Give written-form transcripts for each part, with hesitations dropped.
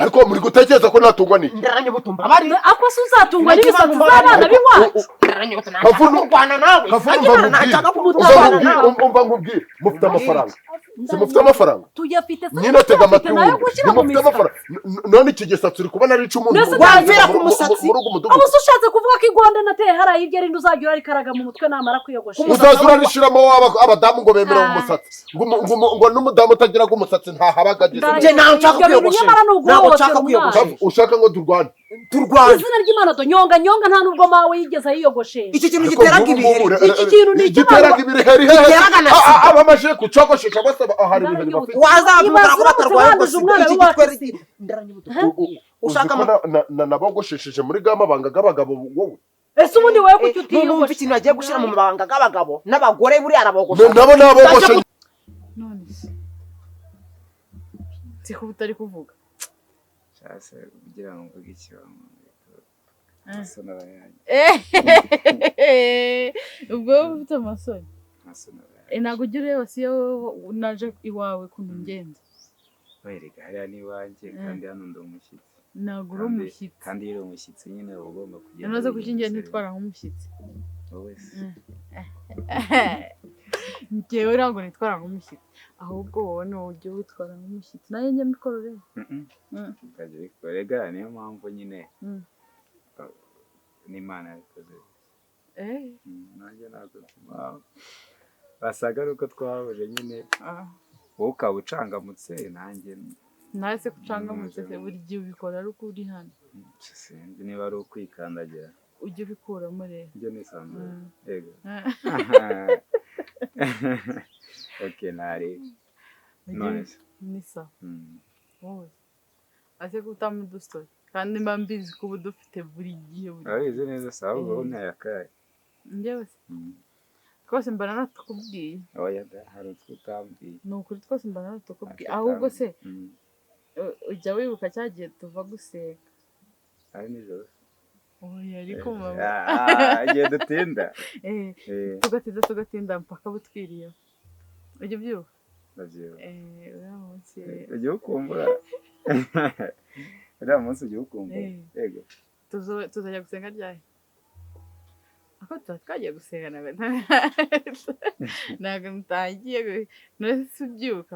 ariko muri gutekereza ko natungwa ni ndaranye butumba bari ako uzatungwa n'imisatsi z'abana biwacu ndaranye butumba kurwana nawe umva ngubwire mufite amafaranga mufite amafaranga tuyafite nyine tega amatwi mufite amafaranga none iki gisatsi uri kubona ari icumuntu wamvira ku musatsi abo ushatse kuvuga ko igonde nateye haraye ibyo ari nduzajya urarikaraga mu mutwe namara kwiyogosha uzazura nishiramo abadamu ngo bemera umusatsi ngo n'umudamu utagira umusatsi ntahabaga je nawe nshaka kwiyogosha ntabwo nshaka kwiyogosha ushaka ngo turwane izina ry'Imana do nyonga nta nubwo mawe yigeza yiyogoshesha iki kintu giteraga ibiheri iki kintu ni giteraga ibiheri abamaje kucogoshesha bose ahari ibiheri bafite wazavuga ko batarwaye gusa iki gitwereke ndaranye butumba ushaka nabogoshesheje muri gamabanga g'abagabo wowe ese ubundi wowe kuki utiyogoshesha numva ikintu agiye gushira mu mabanga g'abagabo n'abagore buri arabogosha nabo nabogoshe none se ko utari kuvuga cyase kugira ngo mvuge ikibazo masonara yanjye ubwo ufite amasoni ntabwo ugira ureba si yo naje iwawe kuntu ngenza wereka hariya n'iwanjye kandi hano ndi umushyitsi ntabwo uri umushyitsi kandi iyo uri umushyitsi nyine uba ugomba kugenda noneho kuki ngiye ntitwara nk'umushyitsi wowe se njyewe ntabwo nitwara nk'umushyitsi ahubwo wowe ni wowe ujya witwara nk'umushyitsi nayo njya mikoro rero ukajya bikorega niyo mpamvu nyine n'Imana yabikoze nanjye ntabwo basaga ari uko twahuje nyine wowe ukaba ucangamutse nanjye nawe se kucangamutse se buri gihe ubikora ari uko uri hano sinzi niba ari ukwikandagira ujya ubikuramo rero ibyo nisanzwe yego okay nareba none se ni sawa wowe ase kutama udustori kandi mba mbizi ko uba dufite buri gihe urabizi neza se ahubwo wowe ntayakaye njyewe se twose mba natukubwiye oya hari utwo utambwiye ni ukuri twose mba natukubwiye ahubwo se ujya wibuka cya gihe tuva guseka ari nijoro oya ariko mama igihe dutinda tugatinda mpaka butwiriyeho ujya ubyibuka ndabyibuka uriya munsi ujya ukumbura uriya munsi ujya ukumbura yego tuzajya gusenga ryari ako tuba twagiye gusenga ntabwo mutagiye none se ubyibuka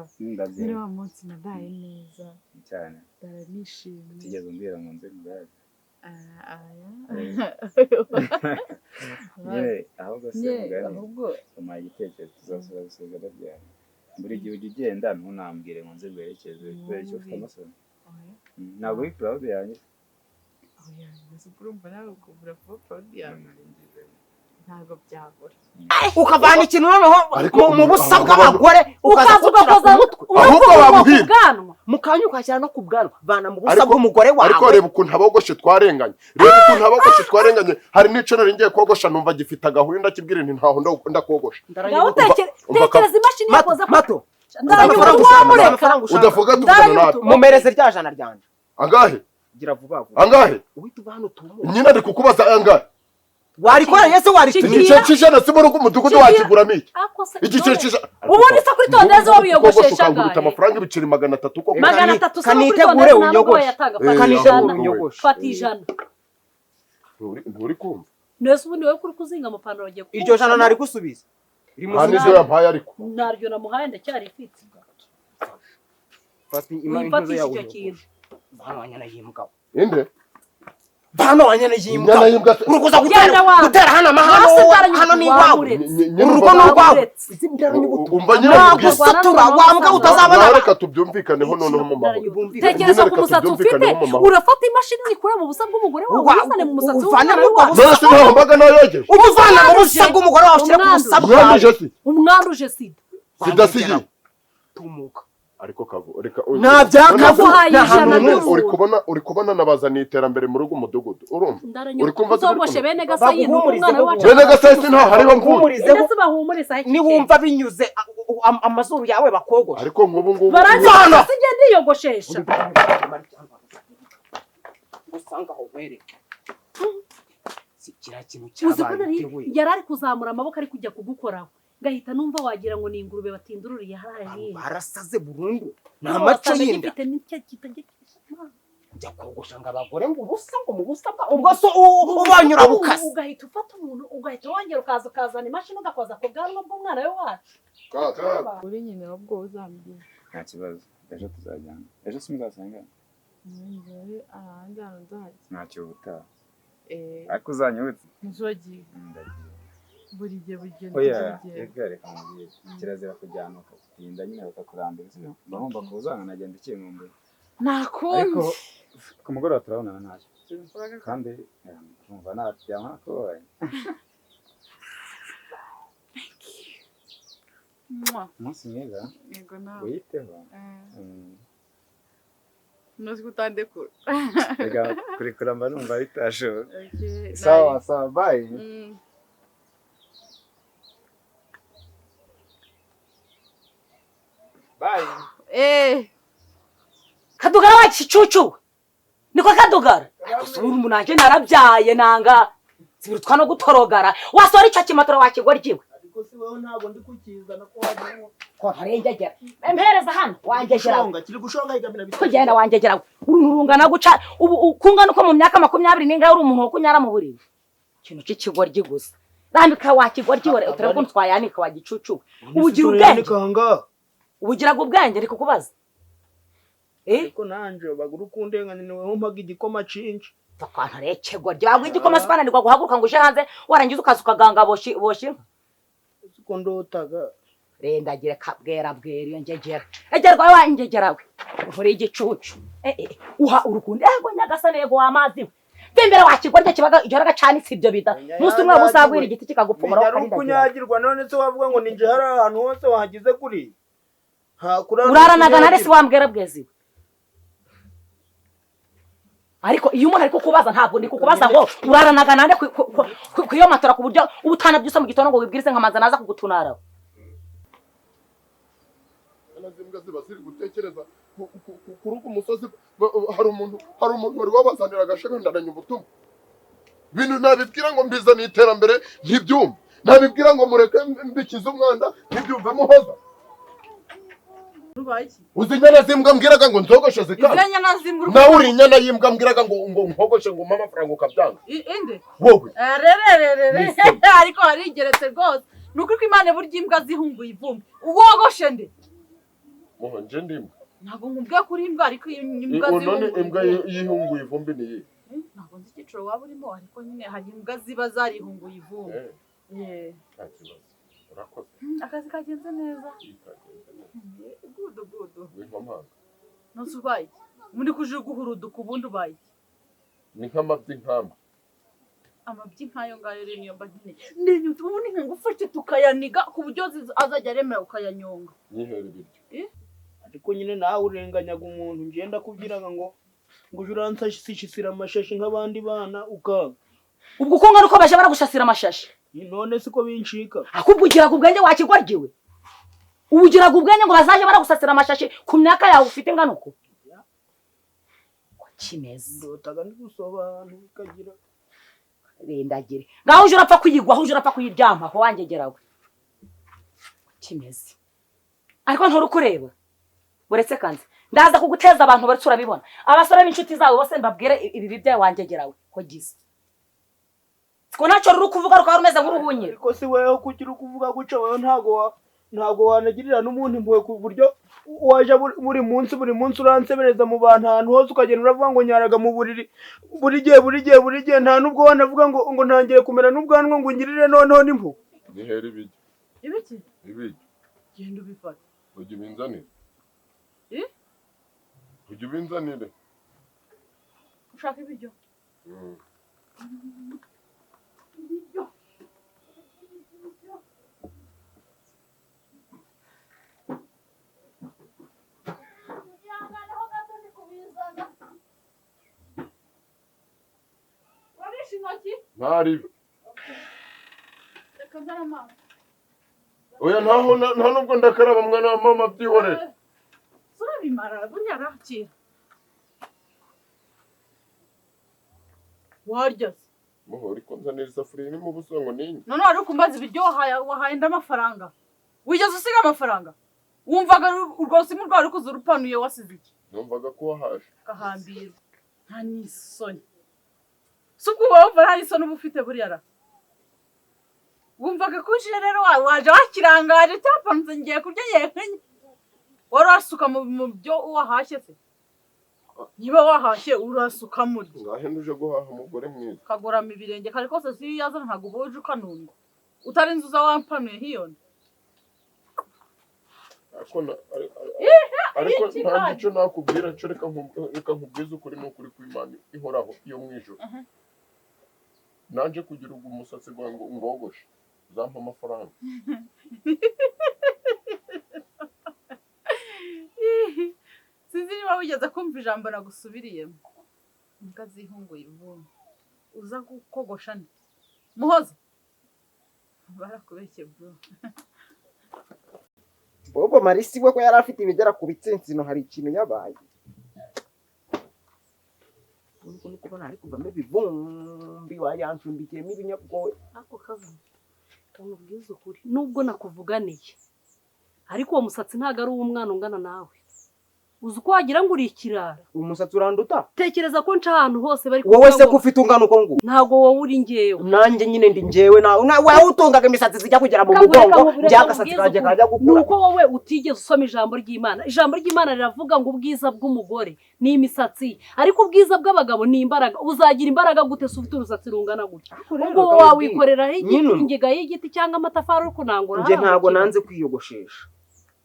uriya munsi nadaye neza cyane ndaranishimye utigeze umbwira ngo nze nguraze ahubwo se mugari umpaye igitekerezo tuzasubira gusenga ryari buri gihe ujya ugenda ntunambwire ngo nze ngwerekeze kubera icyo ufite amasoni ntabwo uri proud yanjye urumva nawe ukubura kuba proud yanjye ntabwo byabura ukavana ikintu noneho mu busa bw'abagore ukaza ugakoza ahubwo babuhira mukanya ukashyira no ku bwanwa vana mu busa bw'umugore wawe ariko reba ukuntu abogoshe twarenganye hari n'ico ringiye kogosha numva gifite agahuri ndakibwira nti ntaho ndakogosha tekereza imashini yakoze mato udavuga tuvugana natwe mumereze rya jana ryanje angahe gira vuba vuba angahe uhita uvana utumu nyine ari kukubaza angahe warikoranye se igice cy'ijana si mu rugo umudugudu wakiguramo igice cy'ijana ubundi se kuri tondeze wo biyogoshesha ngahe amafaranga ibiceri 300 koko 300 kanitegure unyogoshe kanitegure unyogoshe fata ijana nturi kumva nese ubundi wowe kuri kuzinga amapantaro agiye iryo jana nari gusubiza nizo yampaye ariko naryo namuhaye ndacyari ifite fata imana yawe bana yimbwa inde bana wanyana yimbwa urukuza gutera hano amahano hano ni wawe urugo no rwawe umva nyine gusatura wambwa utazabona reka tubyumvikaneho noneho mu mahoro tekereza ku musatsi ufite urafata imashini ikura mu busa bw'umugore wawe uzane mu musatsi nose ntaho mbaga nayogeje umuvana mu busa bw'umugore wawe ushyira ku busa bwawe umwanduje sida sigiye tumuka ariko kavu reka nta byakavu uri kubona nabazaniye iterambere mu rugo umudugudu urumva uri kumva uzogoshe bene gasayini umwana wacu bene gasayini nta hariho mvumurize ndetse bahumuriza ni wumva binyuze amazuru yawe bakogosha ariko ngubu baranyana sigende yogoshesha usanga aho wereka sikira kintu cy'abandi yarari kuzamura amaboko ari kujya kugukoraho ngahita numva wagira ngo ni ingurube batindururiye haraye barasaze burundu nta maco yinda njya kogosha ngo abagore ngo ubusa ngo mu busa ubwo so ubanyura bukase ugahita ufata umuntu ugahita wongera ukazana imashini ugakoza ku bwanwa bw'umwana we wacu uri nyine ahubwo uzambwira nta kibazo ejo tuzajyana ejo simuzasanga njyewe ahandi hantu nzahajya ntacyo ubutaha ariko uzanyibutse ntuzagiye ndagiye buri gihe oya reka mubwire kirazira kujyana ukatinda nyine bakakurambira bagomba kuzana nagenda ikinkumbuye ariko ku mugoroba turabonana ntacyo kandi numva naryama nakubaye umunsi mwiza yego nawe wiyiteho ntuzi ko utandekura reka kurekura mba numva bitashoboka Okay, sawa bye bye Kadugara wa kicucu niko kadugara usubira umunanje narabyaye nanga zibirutwa no gutorogara wasora icyo kimatoro wakigoryiwe ariko si wewe ntabwo ndi kukizana ko wajyamo ko harengegera mpereza hano wangegera kiri gushonga higamira kugenda wangegera urungana guca ubu kungana uko mu myaka 20 ninga uri umuntu wo kunyara mu buriri kintu cy'ikigoryi gusa rambika wakigoryiwe utereko twayanika wagicucu ubugira ubwenge ubugiraga ubwenge ariko kubaza ariko nanje baguru kundengane niwe mpaga igikoma cinci takwana rekegwa ryagwa igikoma sipananirwa guhaguruka ngo uje hanze warangiza ukazuka ganga boshi uko ndotaga rendagire kabwera bwera ngegera egerwa wangegerawe uri igicucu uha urukundo ego nyagasa nego amazi Tembera wakigorya kibaga ijoraga cyane sibyo bida musi umwe busagwira igiti kikagupfumura kandi kunyagirwa none se wavuga ngo ninje hari ahantu hose wahagize kuri uraranaga nare si wambwera bwezi ariko iyo umuntu ariko kubaza ntabwo ndi kukubaza ngo uraranaga nande ku iyo matora ku buryo ubutana byose mu gitondo ngo wibwirize nkamaza naza kugutunara zimbwa ziba ziri gutekereza kuruka umusozi hari umuntu wari wabazanira agashaka ndaranya ubutumwa ibintu nabibwira ngo mbizane iterambere ntibyumve nabibwira ngo mureke mbikize umwanda ntibyumve muhoza uzi inyana zimbwa mbwiraga ngo nzogoshe zikanga nawe uri inyana y'imbwa mbwiraga ngo nkogoshe ngo mpa amafaranga ukabyanga inde wowe rerererere ariko harigeretse rwose nuko uko Imana burya imbwa zihunguye ivumbi wogoshe nde nje ndimbwa ntabwo nkubwiye kuri imbwa ariko imbwa zihunguye imbwa yihunguye ivumbi ni iyi ntabwo nzi icyiciro waba urimo ariko nyine hari imbwa ziba zarihunguye ivumbi nta kibazo urakoze akazi kagenze neza gudu w'impamanga nose ubaye muri kuje guhuruduka ubundi ubaye ni nk'amabyi nkamba amabyi nkayo ngayo rero niyo mbagine ndenye ubundi nkagufashe tukayaniga ku buryo azajya aremera ukayanyonga nyihere ibiryo ariko nyine nawe urenganyaga umuntu ngenda kubwiraga ngo uransashisira amashashi nk'abandi bana ukaga ubwo ukungana uko baje baragushasira amashashi none siko bincika akubwo ugiraga ubwenge wakigoryiwe ubugiraga ubwenge ngo bazaje baragusasira amashashi ku myaka yawe ufite ngano uko kimeze ndotaga ndi gusobanura bikagira rendagire ngaho uje urapfa kuyigwa aho uje urapfa kuyiryama aho wangegerawe kimeze ariko nturukureba uretse kanze ndaza kuguteza abantu baretse urabibona abasore b'inshuti zawe bose mbabwire ibi byawe wangegerawe ko gize ko nacyo ruri kuvuga rukaba rumeze nk'uruhunyira ariko si wewe kugira kuvuga guca wewe ntago wanagirira n'umuntu impuhwe ku buryo waje buri munsi uransebereza mu bantu ahantu hose ukagenda uravuga ngo nyaraga mu buriri buri gihe nta nubwo wanavuga ngo ntangire kumera n'ubwanwa ngo ngirire noneho n'impuhwe nihere ibiryo ibiki ibiryo genda ubifata ujya ubinzanire ujya ubinzanire ushaka ibiryo ntaribi oya nta nubwo ndakaraba mwana wa mama byihorere surabimara burya arakira warya se muhora ko nzanira isafuriya irimo ubusa ngo ninye none wari ukumbaza ibiryo wahaye ndamafaranga wigeze usiga amafaranga wumvaga urwo simu rwari kuza urupanuye wasize iki numvaga ko wahaje gahambirwa nta n'isoni si ubwo wumva nta n'isoni uba ufite buriya ra wumvaga ko uje rero waje wakirangaje cyapanze ngiye kurya yekenye warasuka mu byo wahashye se niba wahashye urasuka muri ngahe nduje guhaha umugore mwiza kagorama ibirenge kare kose si yazana ntabwo ubuje ukanunga utarinze uza wampanuye hiyona ariko nta gico nakubwira cyo reka nkubwize ukuri n'ukuri kw'Imana ihoraho iyo mu ijuru nanje kugira ubwo umusatsi gwawe ngo ngogoshe zampa amafaranga sinzi niba wigeze kumva ijambo nagusubiriyemo imbwa zihunguye ubundi uza kogosha nde muhoza barakubeshye bro Bobo Marisi we ko yari afite ibigera ku bitsinsino hari ikintu yabaye nuko niko kubona ari kuvamo ibivumbi wayancumbikiyemo ibinyabwoya ako kavu kamubwiza ukuri nubwo nakuvuganiye ariko uwo musatsi ntago ari uw'umwana ungana nawe uzi uko wagira ngo uri ikirara umusatsi uranduta tekereza ko nca ahantu hose bari wowe se ko ufite ungana uko ngo ntago wowe uri ngewe nanjye nyine ndi ngewe nawe utungaga imisatsi zijya kugera mu mugongo byagasatsi kajya kajya gukura nuko wowe utigeze usoma ijambo ry'Imana riravuga ngo ubwiza bw'umugore ni imisatsi ariko ubwiza bw'abagabo ni imbaraga uzagira imbaraga gute se ufite urusatsi rungana gutya ubwo wawikorera ingega y'igiti cyangwa amatafari uri kunangura nje ntago nanze kwiyogoshesha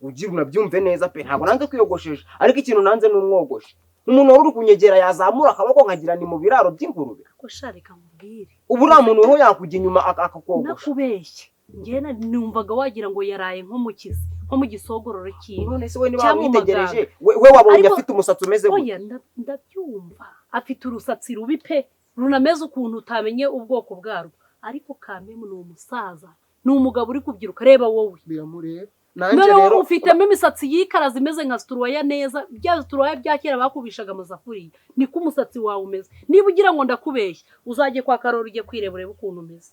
ugira unabyumve neza pe ntago nanze kwiyogoshesha ariko ikintu nanze n'umwogoshe umuntu wari uri kunyegera yazamura akaboko nkagira ni mu biraro by'ingurube ko shareka mubwire ubu uriya muntu weho yakujya inyuma akakogosha nakubeshye njye numvaga wagira ngo yaraye nk'umukizi nko mu gisogororo kiwe none se we niba wamwitegereje we wabonye afite umusatsi umeze gute oya ndabyumva afite urusatsi rubi pe runameze ukuntu utamenye ubwoko bwarwo ariko Kamemu ni umusaza ni umugabo uri kubyiruka reba wowe biramureba nanje rero ufitemo imisatsi yikaraza imeze nka struwaya neza bya struwaya bya kera bakubishaga amasafuriya niko umusatsi wawe umeze niba ugira ngo ndakubeshya uzajye kwa Karori ujye kwirebura ukuntu umeze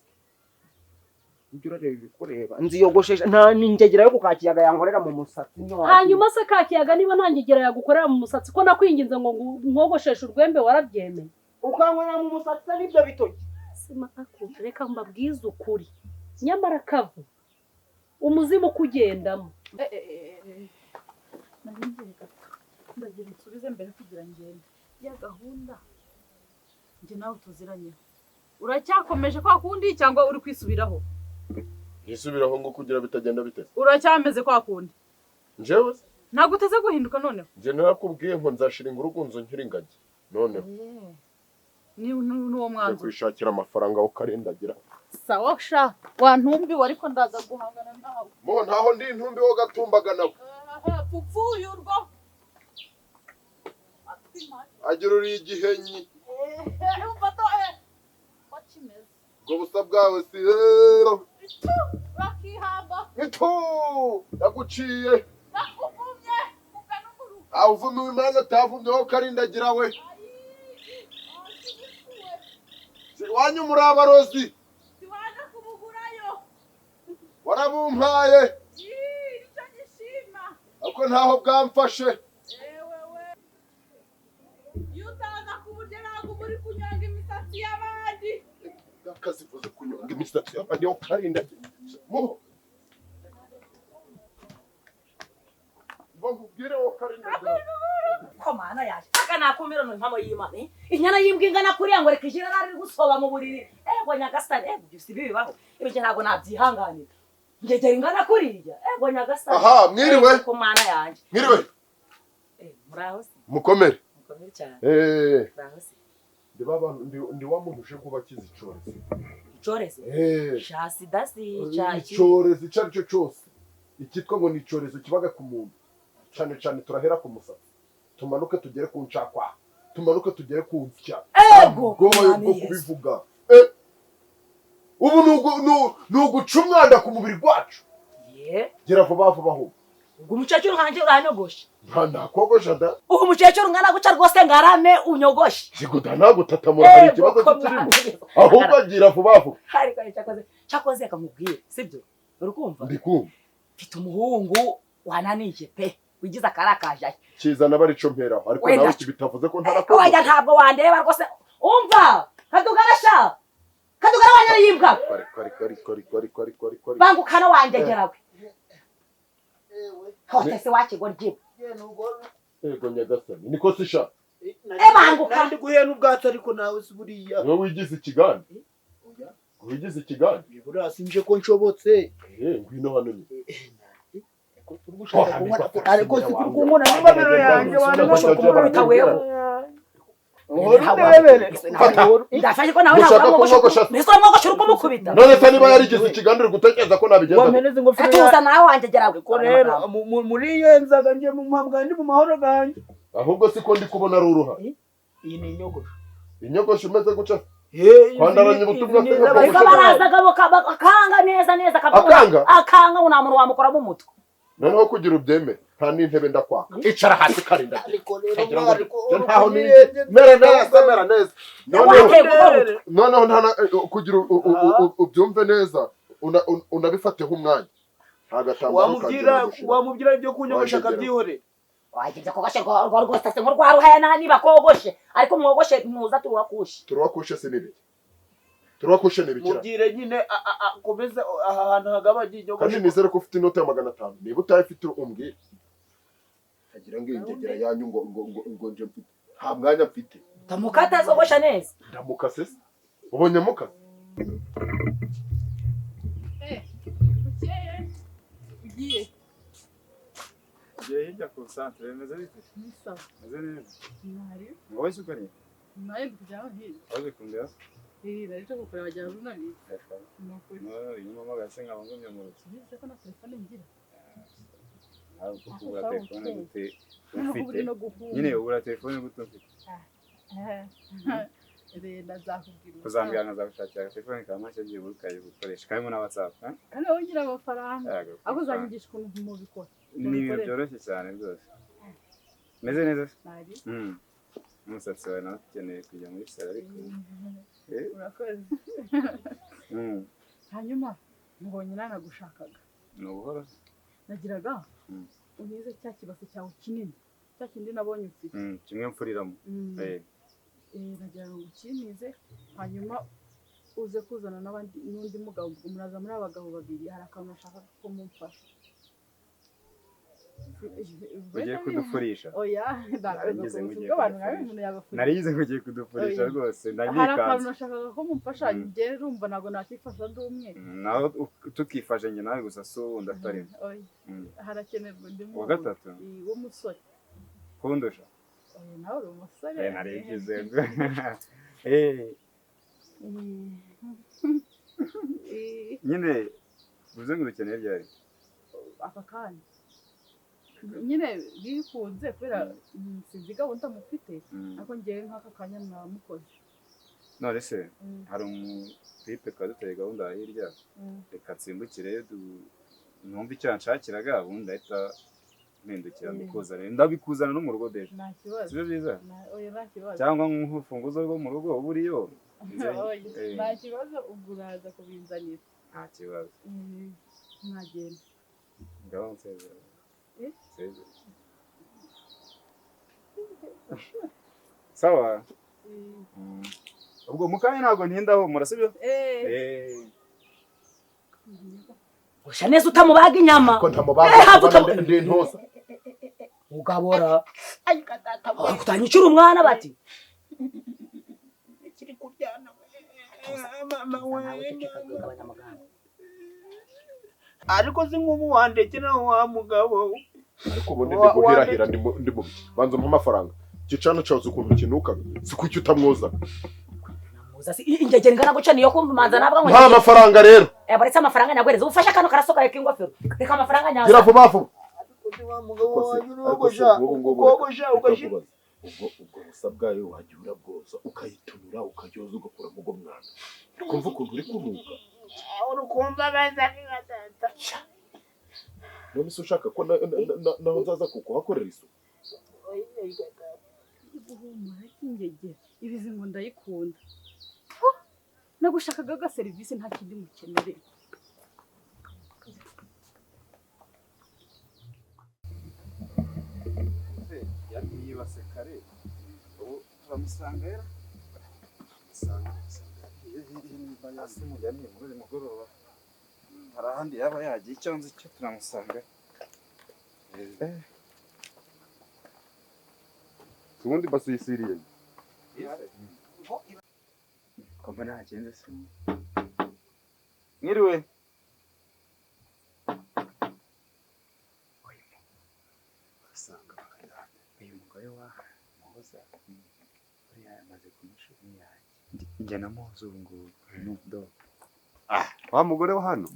ibyo urareba ibikureba nziyogoshesha nta ningegera yo kukakiyaga yankorera mu musatsi hanyuma se kakiyaga niba nta ngegera yagukorera mu musatsi ko nakwinginze ngo nkogosheshe urwembe warabyemeye ukankorera mu musatsi n'ibyo bitoki sima akuta reka mbabwize ukuri nyamara kavu umuzimu kugendamo ndagira nsubize mbere kugira ngende ya gahunda njye nawe tuziranyeho uracyakomeje kwa kundi cyangwa uri kwisubiraho nisubiraho ngo kugira bitagenda bite uracyameze kwa kundi njewe ntabwo uteze guhinduka noneho nje narakubwiye ngo nzashiringa urugunzo nkiri ingagi noneho n'uwo mwanzu kwishakira amafaranga wo karindagira sawa sha wantumbi ariko ndaza guhangana nawe mo ntaho ndi intumbi wo gatumbaga nawe pupfuye urwo agira uri igihenyi umvato wakimeze ubwo busa bwawe si rero rakihamba mito yaguciye nakuvumye ukanuguru avumiwe Imana atavumye wo karindagira we wanyu muri abarozi siwaje kumugurayo warabumpaye nicyo gishima ariko ntaho bwamfashe ewewe iyo utaza kuburyo ntabwo muri kunyonga imisatsi y'abandi akazivuze kunyonga imisatsi y'abandi wo karindagira mo bakubwire wo karindagira komana yaje aka nakumira no mpamo y'Imana inyana yimbwa ingana kuriya ngo reka ijira ari gusoba mu buriri ngo nyagasani byose bibaho ibyo ntabwo nabyihanganira ngegera ingana kuriya ngo nyagasani aha mwiriwe komana yaje mwiriwe muraho mukomere cyane muraho ndi wamuhuje kuba kizi icyorezo icyorezo shasi dasi icyorezo icyo ari cyo cyose ikitwa ngo ni icyorezo kibaga ku muntu cyane cyane turahera ku musatsi tumanuke tugere ku ncakwa tumanuke tugere ku nsya ubwoya bwo kubivuga ubu ni uguca umwanda ku mubiri wacu gira vuba vuba ahubwo ubwo umukecuru nkanjye uranyogoshe ntakogosha da ubu umukecuru ngana guca rwose ngarame unyogoshe siguda nagutatamura hari ikibazo kirimo ahubwo gira vuba vuba cyakoze akamubwira sibyo uri kumva ndi kumva mfite umuhungu wananiye pe wigize akarakaje kizana bari cyo mperaho ariko Wenda nawe cyo. bitavuze ko ntarakora oya ntabwo wandeba rwose umva kadugarasha kadugara wanyaribwa kari bangukana wanjegerawe hotese wakigoryiwe ego nyagasani niko sisha banguka kandi guhera ubwato ariko nawe si buriya wowe wigize ikigande wigize ikigande buriya sinje ko nshobotse ngwino hano ni ariko si kuri kunkona n'amabero yanjye kumubita wewe ndafashe ko nawe Ushaka kumwogosha? mbese uramwogosha uri kumukubita none se niba yarigize ikigande uri gutekereza ko nabigenza wameneze ingofero atuza nawe wanjegerawe ko rero muri yenzaga nje mu mpamwa ndi mu mahoro ganjye ahubwo siko ndi kubona ari uruha iyi ni inyogosho inyogosho imeze guca Hey, Kwandaranye ubutumwa se ariko barazaga bakanga neza neza akanga ngo nta muntu wamukoramo umutwe noneho kugira ubyemere nta n'intebe ndakwaka icara hasi karinda ariko rero ntaho ni mera neza noneho nta kugira ubyumve neza unabifateho umwanya wamubwira ibyo kunyogosha akabyihorera wagize kogoshe rwose se nk'urwaruhaya niba kogoshe ariko mwogoshe ntuza turuwakushe se n'ibiki turuwakushe n'ibikira mubwire nyine akomeza aha hantu hagabanye inyogosho kandi nizere ko ufite inota ya 500 niba utayifite umbwire agira ngo ingegera yanyu ngo nje mfite nta mwanya mfite ndamukata zogosha neza ndamukase se ubonye mukase ugiye hirya ku centre bimeze bite Nisa. meze neza Nari. ngo wese ukari Naye kujyaho hirya. waje kundeba Nari cyo gukora bajya runari. Nukuri. no inyuma magase nkaba ngumye mu rugo Nise ko na telefone ngira. aho kugura telefone gute Ufite ufite nyine ubura telefone gute ufite ndazakubwira. kuzambira nkazagushakira telefone kamashe agiye burukaye gukoresha karimo na WhatsApp Kandi wongira amafaranga. Abo uzanyigisha ukuntu mubikora. ni ibintu byoroshye cyane rwose meze neza Nari. umusatsi wawe nawe ukeneye kujya muri salo ariko Urakoze. Hanyuma mbonye nanagushakaga. ni ubuhoro Nagiraga unize cya kibase cyawe kinini. Cya kindi nabonye ufite. kimwe mfuriramo nagira ngo ukinize hanyuma uze kuzana n'abandi n'undi mugabo muraza muri abagabo babiri hari akantu nashaka ko mumfasha ugiye kudufurisha oya Narigize ngo ugiye abantu nawe umuntu yabafurira narigize ngo ugiye kudufurisha rwose hari akantu ndagikanze nashakaga ko mumfasha njye rumva ntabwo nakifasha ndi umwe nawe tukifashe njye nawe gusa si uwundi atarimo oya harakenerwa undi uwa gatatu w'umusore kundusha oya nawe uri umusore narigize nyine uvuze ngo ukeneye ryari aka kanya nyine bikunze kubera sinzi gahunda mufite ariko ngewe nk'aka kanya namukoze none se hari umutipe twari duteye gahunda hirya reka nsimbukireyo numva icyo yanshakiraga ubundi ahita mpindukira mbikuzanira ndabikuzana no mu rugo deje nta kibazo sibyo byiza oya nta kibazo cyangwa nk'urufunguzo rwo mu rugo uba uriyo nta kibazo ubwo uraza kubinzanira nta kibazo mwagenda ngaho nsezera nsezera sawa ubwo mukanya ntabwo ntindaho murasibyo usha neza utamubaga inyama ko ntamubaga ndi ntosa ugabora kutanyicura umwana bati kiri kuryana mama we ariko si nk'ubu wandekera wa mugabo ariko ubundi ndi guhirahira ndi mu banza umpa amafaranga gicana cyawe ukuntu kinuka si kuki utamwoza ingegera ingana guca niyo kumva manza nabwo ngo nta mafaranga rero baretse amafaranga nyagwereza ufashe akantu karasoka k'ingofero reka amafaranga nyaza gira vuba vuba wa mugabo wanyurogosha ugashyira ubwo busa bwayo wajya urabwoza ukayitunura ukajyoza ugakura mu bwo mwana ukumva ukuntu uri kunuka urukumva beza nk'atata none se ushaka ko naho nzaza kukuhakorera isuku guhumura k'ingegera ibizi ngo ndayikunda nagushakaga ga serivisi nta kindi mukenere turamanutse kare ubu turamusanga rero hasi mujyaniye muri uyu mugoroba hari ahandi yaba yagiye icyo nzi cyo turamusanga ubundi basuyisiriye ko mbona hagenze se mwiriwe uyu mugore wa muhoza buriya yamaze kumushira yanjye njye namuhoza ubu ngubu n'ubwo wa mugore wa hano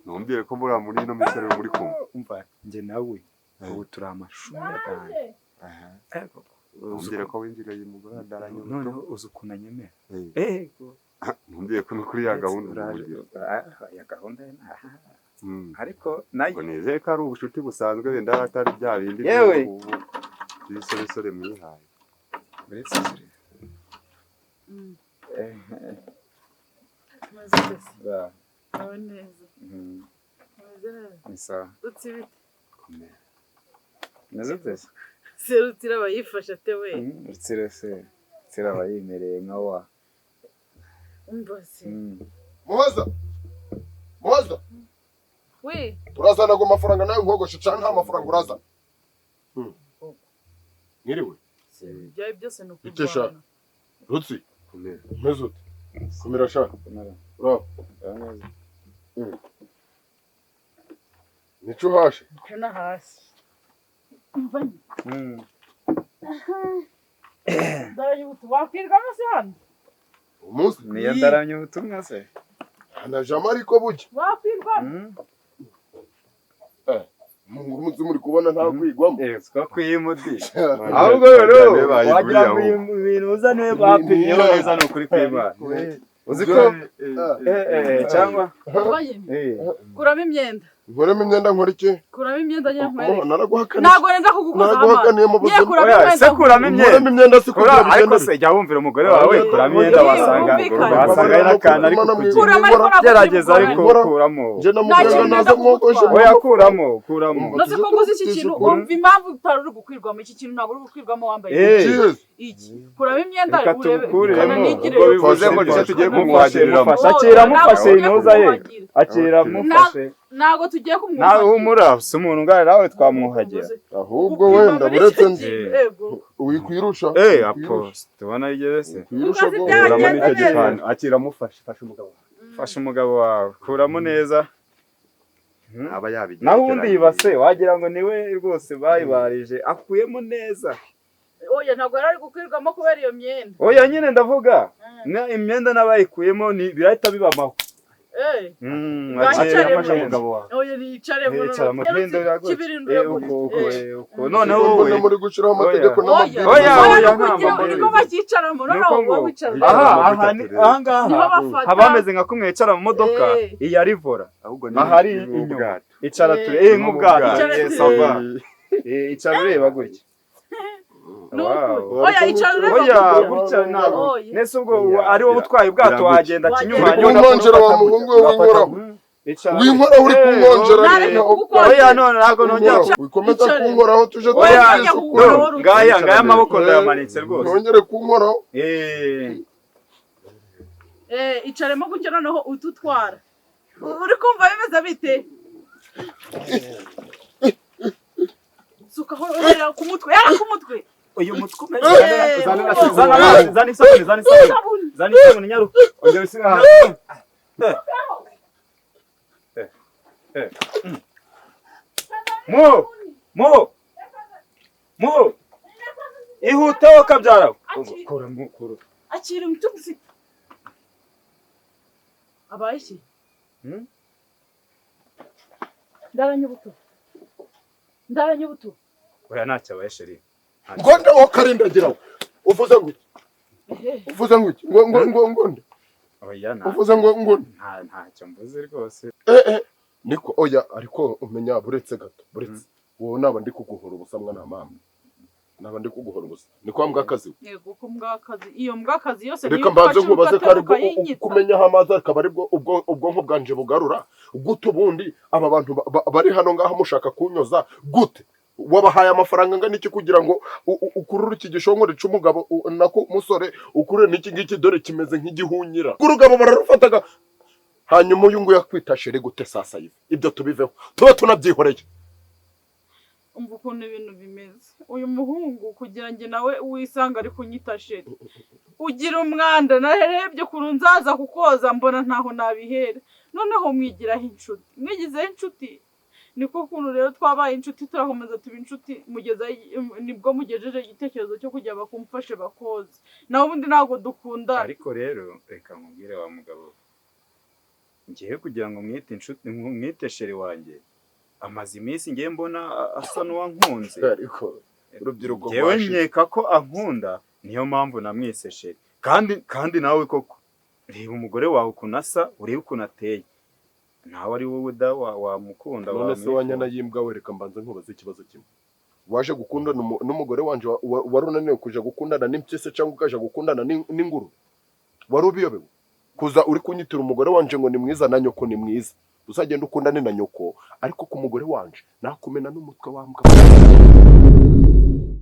ntumbwire ko muri ino misore muri kumwe umva njye nawe ubu turi amashuri atanu ntumbwire ko winjira uyu mugore adaranye noneho uzi ukuntu anyemera ntumbwire ko no kuri ya gahunda ya gahunda ariko nayo nizeye ko ari ubushuti busanzwe wenda atari bya bindi yewe ibisoresore mwihaye uretse serutira abayifasha te we rutsira aba yimereye nka wa umva se muhoza we urazana ngo amafaranga nawe nkogoshe cyane nta mafaranga urazana mwiriwe ibyawe byose ni Itesha. ukurwana rutsi umeze ute kumira shaka uraba nico uhashe hano hasi umva ndaje wakwirwamo se hano umunsi niyo ndaramye ubutumwa se anajama ariko buke wakwirwamo umunsi muri kubona nta kwigwamo two kwiyimudi ahubwo rero wagira ngo ibintu uzane bapimyeho neza ni ukuri kw'Imana uzi ko cyangwa kuramo imyenda nkuremo imyenda nkora iki kuramo imyenda nyine nkwereke naraguhakaniye ntabwo nenda kugukoza naraguhakaniye mu buzima kuramo imyenda nkuremo imyenda si kugira ngo ariko se jya wumvira umugore wawe kuramo imyenda wasanga ari n'akantu ariko kugira gerageza ariko kuramo nje namuganga naza mwogoshe oya kuramo nose ko nguzi iki kintu umva impamvu utari uri gukwirwamo iki kintu ntabwo uri gukwirwamo wambaye iki kuramo imyenda urebe ubwo bivuze ngo nicyo tugiye kumwuhagiriramo akira mufashe intuza ye akira mufashe ntago tugiye kumwuhagira nawe humura si umuntu ungana nawe twamwuhagira ahubwo wenda buretse nzi wikwirusha apo tubona igeze se kwirusha kuramo nicyo gipano akira mufashe fashe umugabo wawe kuramo neza aba yabigira naho undi yibase wagira ngo niwe rwose bayibarije akuyemo neza oya ntabwo yari ari gukwirwamo kubera iyo myenda oya nyine ndavuga imyenda n'abayikuyemo birahita bibamaho oya nicare noneho wowe muri gushiraho amategeko n'amabwiriza oya bakicaramo aha ngaha haba hameze nka kumwe yicara mu modoka iyi ari vora ahari inyuma icara ture nk'ubwato icara ureba gutya oya icara gutya ntabwo nese ubwo ari wowe utwaye ubwato wagenda kinyumanyura kumwonjera wa muhungu we winkoraho uri kumwonjera oya none ntabwo nongera wikomeza kunkoraho tuje ngaya amaboko ndayamanitse rwose nongere kunkoraho icaremo gutya noneho ututwara uri kumva bimeze bite sukaho ku mutwe ku mutwe uyu mutwe umeze zana isabune nyaruka ongera usiga hasi mu ihute kabyara akira umutima ufite abaye iki ndaranye ubuto oya ntacyo abaye sheri ngonda wo karindagiraho uvuze ngo oya uvuze ngo ntacyo mvuze rwose niko oya ariko umenya buretse gato buretse wowe naba ndi kuguhora ubusa mwana mama naba ndi kuguhora ubusa ni kwa mbwakazi yego ko mbwakazi iyo mbwakazi yose reka mbaze nkubaze ko aribwo kumenya aho amazi akaba aribwo ubwonko bwanje bugarura gute ubundi aba bantu bari hano ngaha mushaka kunyoza gute wabahaye amafaranga angana iki kugira ngo ukurure iki gishongore c'umugabo nako musore ukurure n'iki ngiki dore kimeze nk'igihunyira urugabo bararufataga hanyuma uyu nguyu yakwita sheri gute sasa yive ibyo tubiveho tuba tunabyihoreye. umva ukuntu ibintu bimeze uyu muhungu kugira ngo nawe wisanga ari kunyita sheri ugira umwanda narebye kuru nzaza kukoza mbona ntaho nabihera noneho mwigiraho inshuti mwigizeho inshuti niko kuntu rero twabaye inshuti turakomeza tuba inshuti mugeza nibwo mugejeje igitekerezo cyo kujya bakumfashe bakoze naho ubundi ntabwo dukunda. Ariko rero reka nkubwire wa mugabo ngiye kugira ngo mwite inshuti mwite sheri wanjye amaze iminsi ngiye mbona asa n'uwankunze ariko urubyiruko ngewe nkeka ko ankunda niyo mpamvu namwise sheri kandi nawe koko reba umugore wawe ukuntu asa urebe ukuntu ateye nawe ari wowe da wamukunda none se wanyana yimbwa wereka mbanza nkubaza ikibazo kimwe waje gukundana n'umugore wanje wari unaniwe kuja gukundana n'impyisi cyangwa ukaja gukundana n'inguru wari ubiyobewe kuza uri kunyitira umugore wanje ngo ni mwiza na nyoko ni mwiza uzagenda ukundane na nyoko ariko ku mugore wanje nakumena n'umutwe wambwa